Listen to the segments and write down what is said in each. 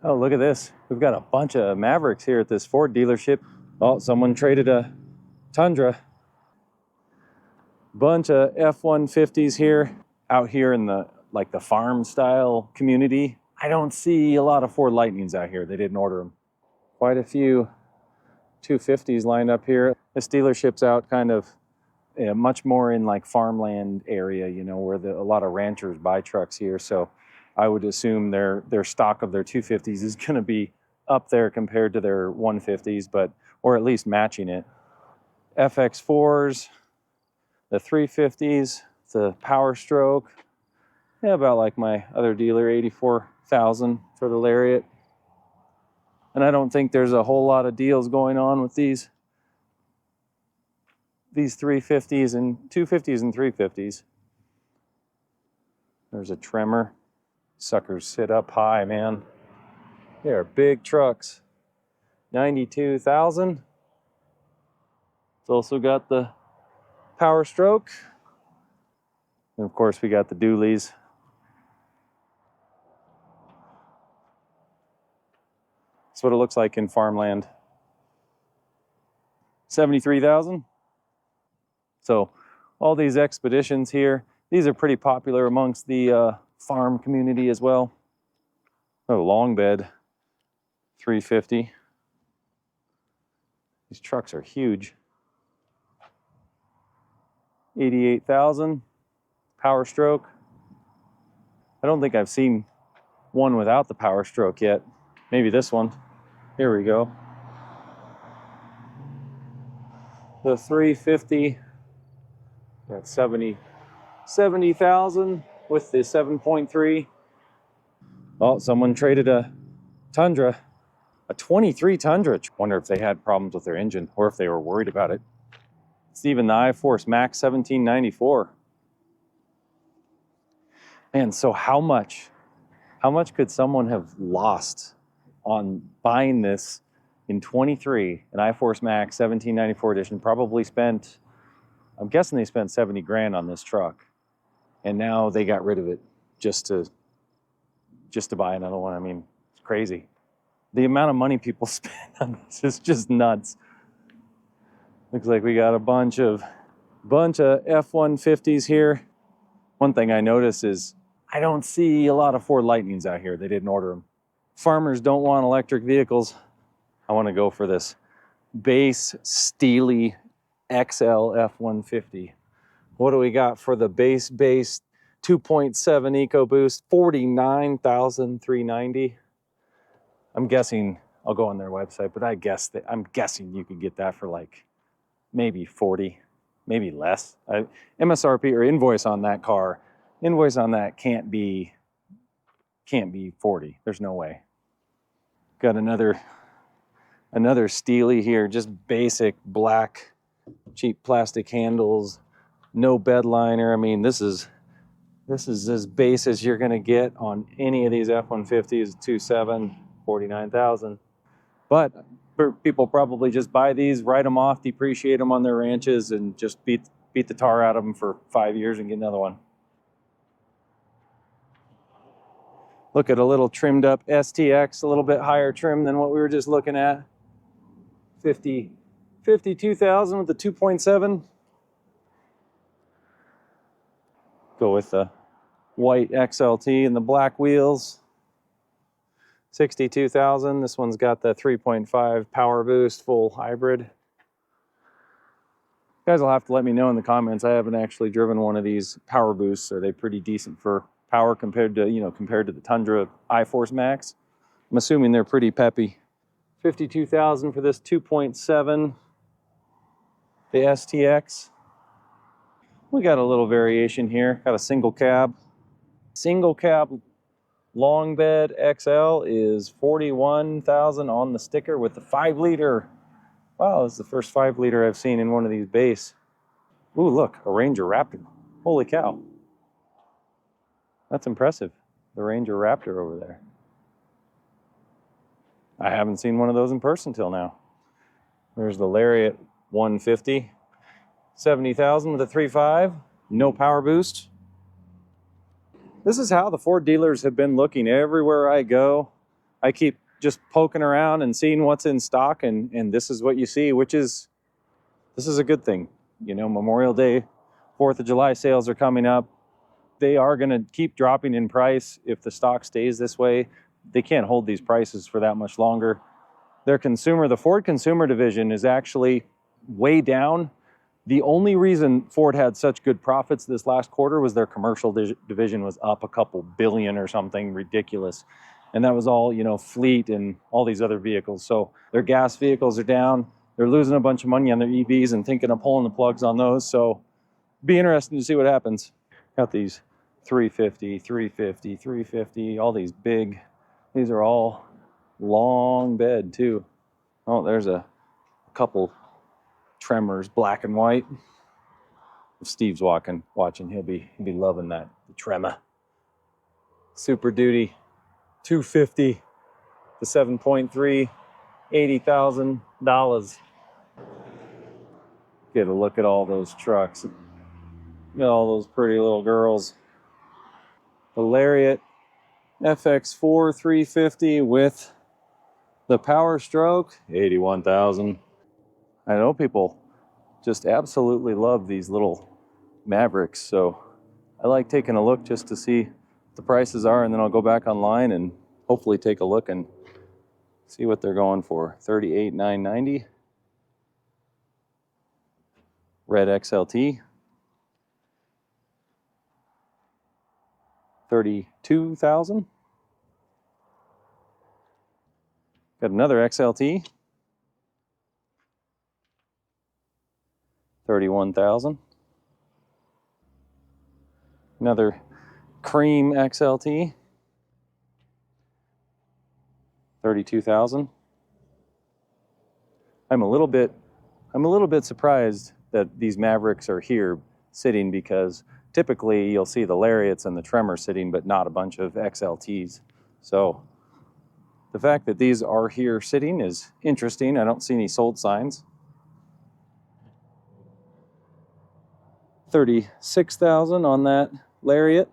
Oh, look at this. We've got a bunch of Mavericks here at this Ford dealership. Oh, someone traded a Tundra. Bunch of F150s here, out here in the the farm style community. I don't see a lot of Ford Lightnings out here. They didn't order them. Quite a few 250s lined up here. This dealership's out kind of much more in like farmland area, you know, where a lot of ranchers buy trucks here. So I would assume their stock of their 250s is going to be up there compared to their 150s, or at least matching it. FX4s, the 350s, the Power Stroke, yeah, about like my other dealer, 84,000 for the Lariat. And I don't think there's a whole lot of deals going on with these 350s and 250s and 350s. There's a Tremor. Suckers sit up high, man. They are big trucks. 92,000. It's also got the Power Stroke. And of course we got the dualies. That's what it looks like in farmland. 73,000. So all these Expeditions here, these are pretty popular amongst the farm community as well. Oh, long bed, 350. These trucks are huge. 88,000. Power Stroke. I don't think I've seen one without the Power Stroke yet. Maybe this one. Here we go. The 350. That's 70,000 with the 7.3. Oh, someone traded a Tundra, a 23 Tundra. Wonder if they had problems with their engine or if they were worried about it. It's even the iForce Max 1794. Man, so how much could someone have lost on buying this in 23, an iForce Max 1794 edition? Probably spent, I'm guessing they spent 70 grand on this truck, and now they got rid of it just to buy another one. I mean, it's crazy. The amount of money people spend on this is just nuts. Looks like we got a bunch of F150s here. One thing I notice is I don't see a lot of Ford Lightnings out here. They didn't order them. Farmers don't want electric vehicles. I want to go for this base Steely XL F150. What do we got for the base 2.7 EcoBoost? 49,390. I'm guessing, I'll go on their website, but I'm guessing you could get that for like maybe 40, maybe less. MSRP or invoice on that car, invoice on that can't be 40. There's no way. Got another Steely here, just basic black, cheap plastic handles, no bed liner. I mean, this is as base as you're gonna get on any of these F-150s, 2.7, 49,000. But people probably just buy these, write them off, depreciate them on their ranches, and just beat the tar out of them for 5 years and get another one. Look at a little trimmed up STX, a little bit higher trim than what we were just looking at. 52,000 with the 2.7. Go with the white XLT and the black wheels. 62,000. This one's got the 3.5 Power Boost full hybrid. You guys will have to let me know in the comments. I haven't actually driven one of these Power Boosts. Are they pretty decent for power compared to the Tundra iForce Max? I'm assuming they're pretty peppy. 52,000 for this 2.7, the STX. We got a little variation here. Got a single cab. Single cab long bed XL is 41,000 on the sticker with the 5-liter. Wow, this is the first 5-liter I've seen in one of these base. Ooh, look, a Ranger Raptor. Holy cow. That's impressive. The Ranger Raptor over there. I haven't seen one of those in person till now. There's the Lariat 150. 70,000 with a 3.5. No Power Boost. This is how the Ford dealers have been looking everywhere I go. I keep just poking around and seeing what's in stock, and this is what you see, this is a good thing. You know, Memorial Day, 4th of July sales are coming up. They are going to keep dropping in price if the stock stays this way. They can't hold these prices for that much longer. The Ford consumer division is actually way down. The only reason Ford had such good profits this last quarter was their commercial division was up a couple billion or something ridiculous. And that was all, you know, fleet and all these other vehicles. So their gas vehicles are down. They're losing a bunch of money on their EVs and thinking of pulling the plugs on those. So be interesting to see what happens. Got these 350, 350, 350, all these big, these are all long bed too. Oh, there's a couple Tremors, black and white. If Steve's watching, he'll be loving that. The Tremor. Super Duty, 250, the 7.3, $80,000. Get a look at all those trucks. Look at all those pretty little girls. The Lariat FX4 350 with the Power Stroke, $81,000. I know people just absolutely love these little Mavericks, so I like taking a look just to see what the prices are, and then I'll go back online and hopefully take a look and see what they're going for. $38,990. Red XLT, $32,000. Got another XLT, $31,000. Another cream XLT, $32,000. I'm a little bit surprised that these Mavericks are here sitting, because typically you'll see the Lariats and the Tremor sitting, but not a bunch of XLTs. So the fact that these are here sitting is interesting. I don't see any sold signs. $36,000 on that Lariat.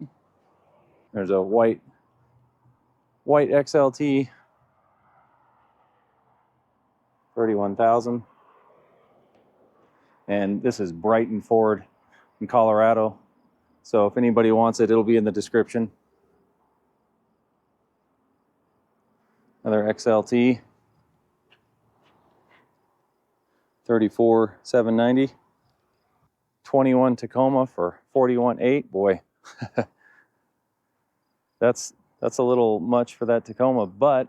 There's a white XLT, $31,000. And this is Brighton Ford in Colorado. So if anybody wants it, it'll be in the description. Another XLT, $34,790. 21 Tacoma for $41,800. Boy, that's a little much for that Tacoma, but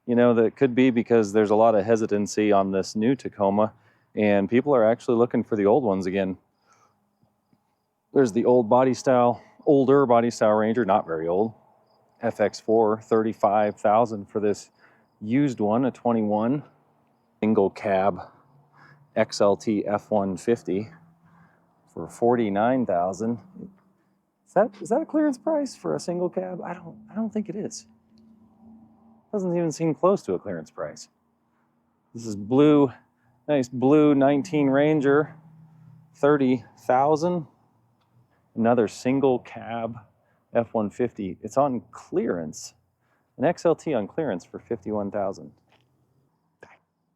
you know, that could be because there's a lot of hesitancy on this new Tacoma, and people are actually looking for the old ones again. There's the older body style Ranger, not very old. FX4, $35,000 for this used one, a 21 single cab XLT F150 for $49,000. Is that a clearance price for a single cab? I don't think it is. Doesn't even seem close to a clearance price. This is blue, nice blue 19 Ranger, $30,000. Another single cab F150. It's on clearance. An XLT on clearance for $51,000.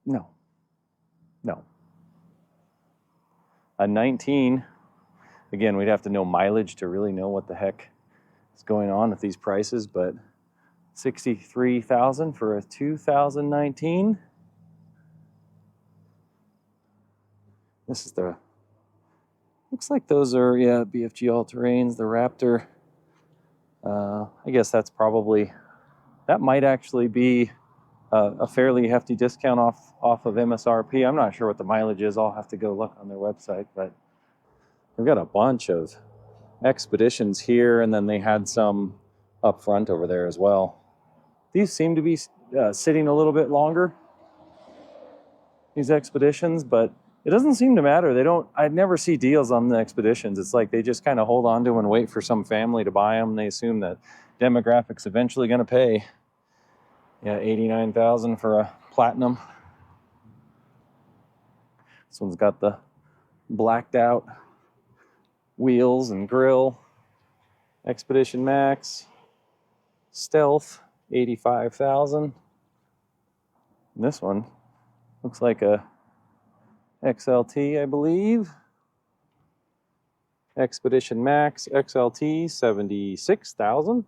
No. A 19. Again, we'd have to know mileage to really know what the heck is going on with these prices, but $63,000 for a 2019. This is looks like those are, yeah, BFG All-Terrains, the Raptor. I guess that might actually be a fairly hefty discount off of MSRP. I'm not sure what the mileage is. I'll have to go look on their website, but we've got a bunch of Expeditions here, and then they had some up front over there as well. These seem to be sitting a little bit longer, these Expeditions, but it doesn't seem to matter. I'd never see deals on the Expeditions. It's like they just kind of hold on to them and wait for some family to buy them. They assume that demographics eventually going to pay. Yeah, $89,000 for a Platinum. This one's got the blacked out wheels and grill. Expedition Max. Stealth, $85,000. This one looks like a XLT, I believe. Expedition Max XLT, $76,000.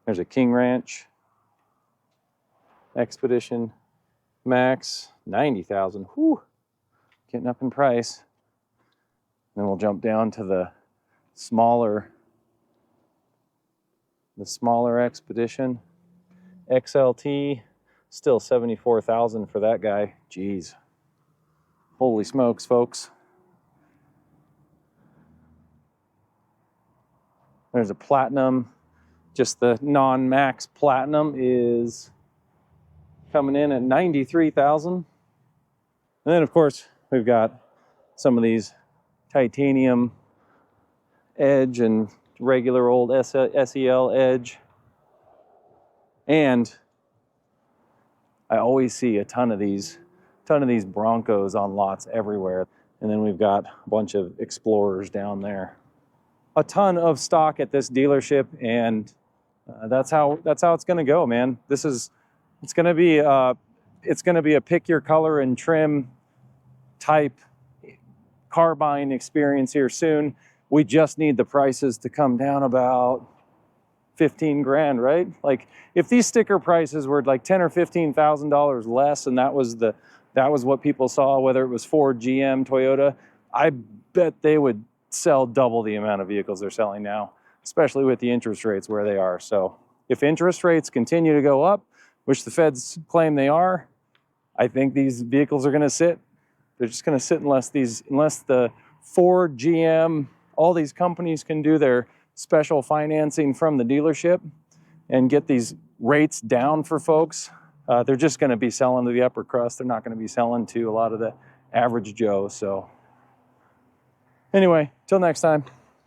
There's a King Ranch Expedition Max, $90,000. Whew, getting up in price. Then we'll jump down to the smaller Expedition XLT, still $74,000 for that guy. Jeez, holy smokes, folks. There's a Platinum. Just the non-max Platinum is coming in at $93,000. And then, of course, we've got some of these titanium Edge and regular old SEL Edge. And I always see a ton of these Broncos on lots everywhere. And then we've got a bunch of Explorers down there. A ton of stock at this dealership, and that's how it's going to go, man. It's going to be a pick your color and trim type car buying experience here soon. We just need the prices to come down about 15 grand, right? Like if these sticker prices were like $10,000 or $15,000 less, and that was what people saw, whether it was Ford, GM, Toyota, I bet they would sell double the amount of vehicles they're selling now, especially with the interest rates where they are. So if interest rates continue to go up, which the feds claim they are, I think these vehicles are going to sit. They're just going to sit unless the Ford, GM, all these companies can do their special financing from the dealership and get these rates down for folks. They're just going to be selling to the upper crust. They're not going to be selling to a lot of the average Joe. So anyway, till next time.